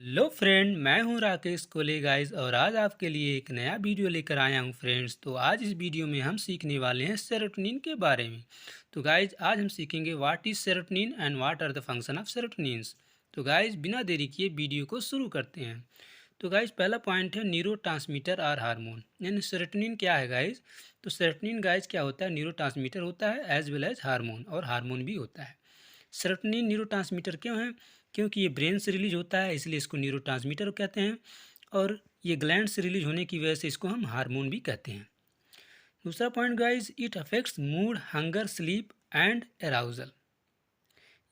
Hello friend, मैं हूं राकेश कोले गाइस और आज आपके लिए एक नया वीडियो लेकर आया हूं फ्रेंड्स। तो आज इस वीडियो में हम सीखने वाले हैं सेरोटोनिन के बारे में। तो गाइस आज हम सीखेंगे what is serotonin and what are the function of serotonins. तो गाइस बिना देरी किए वीडियो को शुरू करते हैं। तो गाइस पहला पॉइंट है न्यूरोट्रांसमीटर और हार्मोन, यानी सेरोटोनिन क्या है गाइस। तो सेरोटोनिन गाइस क्या होता है, न्यूरोट्रांसमीटर होता है एज वेल एज हार्मोन, और हार्मोन भी होता है। सेरोटोनिन न्यूरोट्रांसमीटर क्यों है? क्योंकि ये ब्रेन से रिलीज होता है, इसलिए इसको न्यूरोट्रांसमीटर कहते हैं। और ये ग्लैंड से रिलीज होने की वजह से इसको हम हार्मोन भी कहते हैं। दूसरा point guys, it affects mood, hunger, sleep and arousal,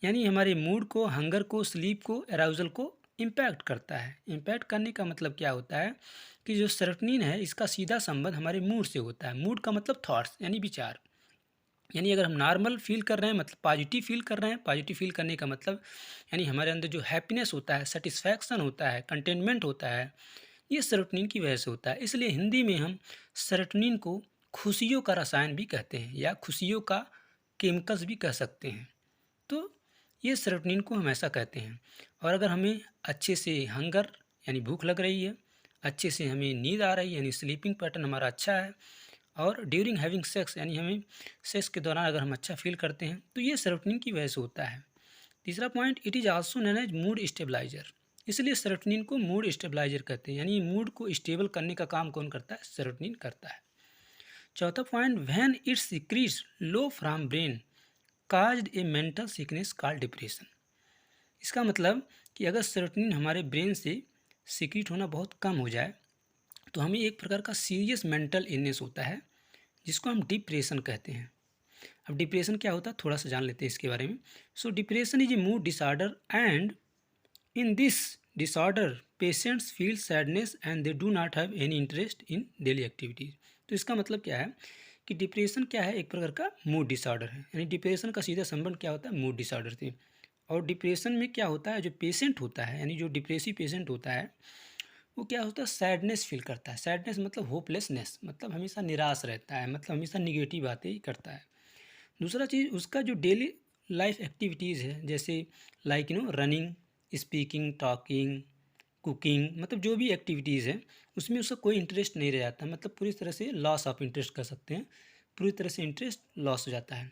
यानी हमारे मूड को, हंगर को, स्लीप को, एराउजल को इम्पैक्ट करता है। इम्पैक्ट करने का मतलब क्या होता है कि जो सेरोटोनिन है इसका सीधा संबंध हमारे मूड से होता है। मूड का मतलब थॉट्स यानी विचार, यानी अगर हम नॉर्मल फील कर रहे हैं मतलब पॉजिटिव फील कर रहे हैं। पॉजिटिव फील करने का मतलब यानी हमारे अंदर जो हैप्पीनेस होता है, सेटिस्फैक्शन होता है, कंटेनमेंट होता है, ये सेरोटोनिन की वजह से होता है। इसलिए हिंदी में हम सेरोटोनिन को खुशियों का रसायन भी कहते हैं या खुशियों का केमिकल्स भी कह सकते हैं। तो ये सेरोटोनिन को हम ऐसा कहते हैं। और अगर हमें अच्छे से हंगर यानी भूख लग रही है, अच्छे से हमें नींद आ रही है यानी स्लीपिंग पैटर्न हमारा अच्छा है, और ड्यूरिंग हैविंग सेक्स यानी हमें सेक्स के दौरान अगर हम अच्छा फील करते हैं, तो ये सेरोटोनिन की वजह से होता है। तीसरा point, it is also known as mood stabiliser, इसलिए सेरोटोनिन को मूड स्टेबलाइजर कहते हैं, यानी मूड को स्टेबल करने का काम कौन करता है? सेरोटोनिन करता है। चौथा point, when it secrets low from brain caused A mental sickness called depression. इसका मतलब कि अगर सेरोटोनिन हमारे ब्रेन से सीक्रेट होना बहुत कम हो जाए तो हमें एक प्रकार का सीरियस मेंटल इलनेस होता है जिसको हम डिप्रेशन कहते हैं। अब डिप्रेशन क्या होता है थोड़ा सा जान लेते हैं इसके बारे में। सो depression is a mood disorder and in this disorder patients feel sadness and they do not have any interest in daily activities. तो इसका मतलब क्या है कि डिप्रेशन क्या है? एक प्रकार का मूड डिसऑर्डर है, यानी डिप्रेशन का सीधा संबंध क्या होता है? मूड डिसऑर्डर से। और डिप्रेशन में क्या होता है, जो पेशेंट होता है यानी जो डिप्रेसिव पेशेंट होता है वो क्या होता है? सैडनेस फील करता है। सैडनेस मतलब होपलेसनेस, मतलब हमेशा निराश रहता है, मतलब हमेशा निगेटिव बातें ही करता है। दूसरा चीज़, उसका जो डेली लाइफ एक्टिविटीज़ है जैसे like running, speaking, talking, cooking, मतलब जो भी एक्टिविटीज़ है उसमें उसका कोई इंटरेस्ट नहीं रह जाता, मतलब पूरी तरह से लॉस ऑफ इंटरेस्ट कर सकते हैं, पूरी तरह से इंटरेस्ट लॉस हो जाता है।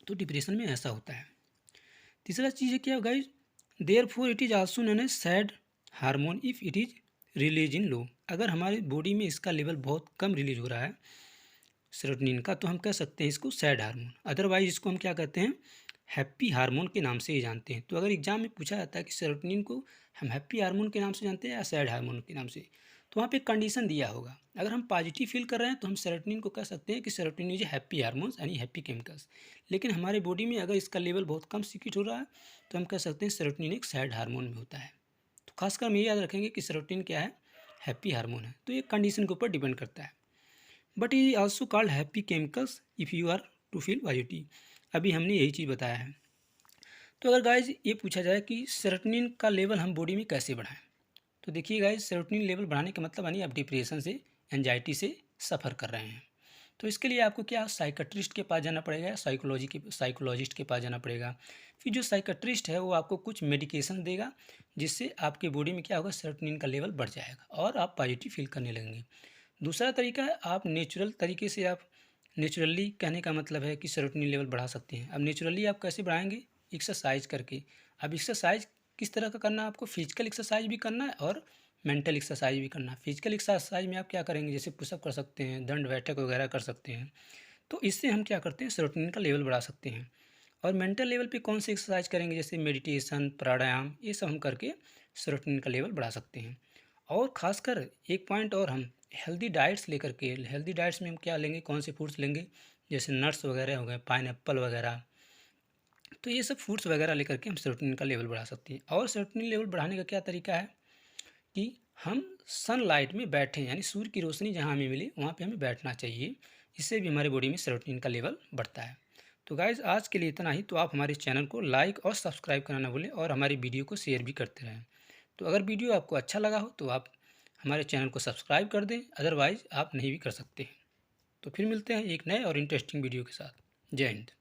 तो डिप्रेशन में ऐसा होता है। तीसरा चीज़ है क्या guys, therefore it is also known as sad hormone if it is release in low. अगर हमारी बॉडी में इसका लेवल बहुत कम रिलीज हो रहा है सेरोटोनिन का, तो हम कह सकते हैं इसको सैड हार्मोन। अदरवाइज इसको हम क्या कहते हैं? हैप्पी हार्मोन के नाम से ही जानते हैं। तो अगर एग्जाम में पूछा जाता है कि सेरोटोनिन को हम हैप्पी हार्मोन के नाम से जानते हैं या सैड हार्मोन के नाम से, तो वहाँ पे कंडीशन दिया होगा। अगर हम पॉजिटिव फील कर रहे हैं तो हम सेरोटोनिन को कह सकते हैं कि सेरोटोनिन इज हैप्पी हार्मोन्स यानी हैप्पी केमिकल्स। लेकिन हमारे बॉडी में अगर इसका लेवल बहुत कम सीक्रेट हो रहा है तो हम कह सकते हैं सेरोटोनिन एक सैड हार्मोन में होता है। तो खासकर हम ये याद रखेंगे कि सेरोटोनिन क्या है? हैप्पी हार्मोन है। तो ये कंडीशन के ऊपर डिपेंड करता है। बट ये also called happy chemicals if you are to feel positive. अभी हमने यही चीज़ बताया है। तो अगर गाइज ये पूछा जाए कि सेरोटोनिन का लेवल हम बॉडी में कैसे बढ़ाएं, तो देखिए गाइज, सेरोटोनिन लेवल बढ़ाने का मतलब यानी आप डिप्रेशन से, एंजाइटी से सफ़र कर रहे हैं, तो इसके लिए आपको क्या साइकेट्रिस्ट के पास जाना पड़ेगा या साइकोलॉजिस्ट के पास जाना पड़ेगा। फिर जो साइकेट्रिस्ट है वो आपको कुछ मेडिकेशन देगा जिससे आपके बॉडी में क्या होगा? सेरोटोनिन का लेवल बढ़ जाएगा और आप पॉजिटिव फील करने लगेंगे। दूसरा तरीका है, आप नेचुरल तरीके से, आप नेचुरली कहने का मतलब है कि सेरोटोनिन लेवल बढ़ा सकते हैं। अब नेचुरली आप कैसे बढ़ाएंगे? एक्सरसाइज करके। अब एक्सरसाइज किस तरह का करना है आपको? फिजिकल एक्सरसाइज भी करना है और मेंटल एक्सरसाइज भी करना है। फिजिकल एक्सरसाइज में आप क्या करेंगे? जैसे पुशअप कर सकते हैं, दंड बैठक वगैरह कर सकते हैं। तो इससे हम क्या करते हैं? सेरोटोनिन का लेवल बढ़ा सकते हैं। और मेंटल लेवल पे कौन सी एक्सरसाइज करेंगे? जैसे मेडिटेशन, प्राणायाम, ये सब हम करके सेरोटोनिन का लेवल बढ़ा सकते हैं। और ख़ासकर एक पॉइंट और, हम हेल्दी डाइट्स लेकर के, हेल्दी डाइट्स में हम क्या लेंगे? कौन से फूड्स लेंगे? जैसे नट्स वगैरह हो गए, पाइनएप्पल वगैरह, तो ये सब फूड्स वगैरह लेकर के हम सेरोटोनिन का लेवल बढ़ा सकते हैं। और सेरोटोनिन लेवल बढ़ाने का क्या तरीका है कि हम सनलाइट में बैठें, यानी सूर्य की रोशनी जहाँ हमें मिले वहाँ पे हमें बैठना चाहिए। इससे भी हमारे बॉडी में सेरोटोनिन का लेवल बढ़ता है। तो गाइज़ आज के लिए इतना ही। तो आप हमारे चैनल को लाइक और सब्सक्राइब करना ना भूलें और हमारी वीडियो को शेयर भी करते रहें। तो अगर वीडियो आपको अच्छा लगा हो तो आप हमारे चैनल को सब्सक्राइब कर दें, अदरवाइज़ आप नहीं भी कर सकते। तो फिर मिलते हैं एक नए और इंटरेस्टिंग वीडियो के साथ। जय हिंद।